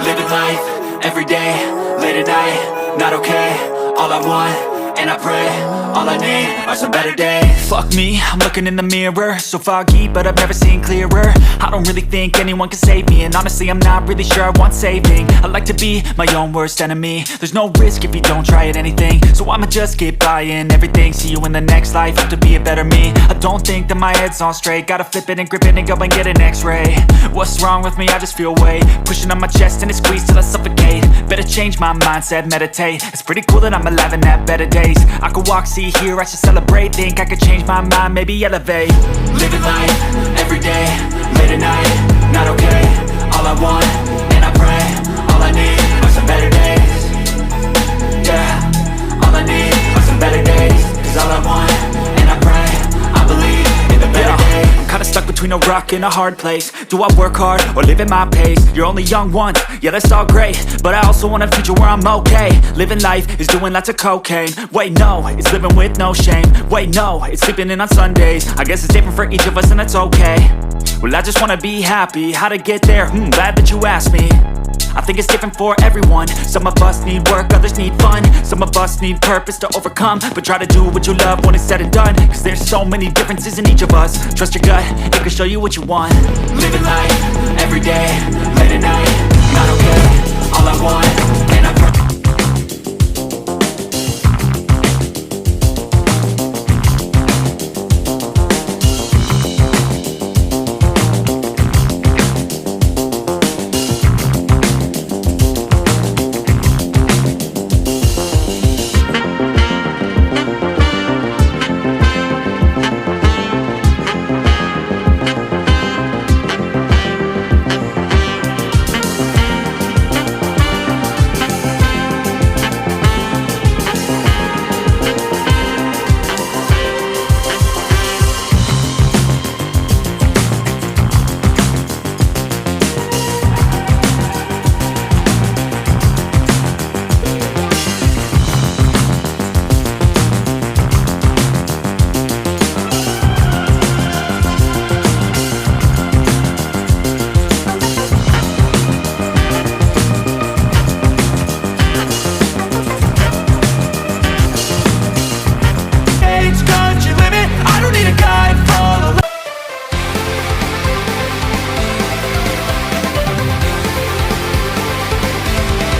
Living life, everyday, late at night, not okay. All I want, and I pray, all I need are some better days. Fuck me, I'm looking in the mirror, so foggy, but I've never seen clearer. I don't really think anyone can save me, and honestly I'm not really sure I want saving. I like to be my own worst enemy. There's no risk if you don't try at anything, so I'ma just keep buying everything. See you in the next life, hope to be a better me. I don't think that my head's on straight, gotta flip it and grip it and go and get an x-ray. What's wrong with me? I just feel weight pushing on my chest and it squeezes till I suffocate. Better change my mindset, meditate. It's pretty cool that I'm alive and have better days. I could walk, see, hear, I should celebrate. Think I could change my mind, maybe elevate. Living life, everyday, late at night, not okay. All I want, and I pray, all I need are some better days. Yeah, all I need are some better days. Cause all I want, and I pray, I believe in the better days. I'm kinda stuck between a rock and a hard place. Do I work hard or live at my pace? You're only young once, yeah that's all great, but I also want a future where I'm okay. Living life is doing lots of cocaine. Wait no, it's living with no shame. Wait no, it's sleeping in on Sundays. I guess it's different for each of us and that's okay. Well I just wanna be happy, how to get there? Glad that you asked me. I think it's different for everyone. Some of us need work, others need fun. Some of us need purpose to overcome. But try to do what you love when it's said and done. Cause there's so many differences in each of us. Trust your gut, it can show you what you want. Living life,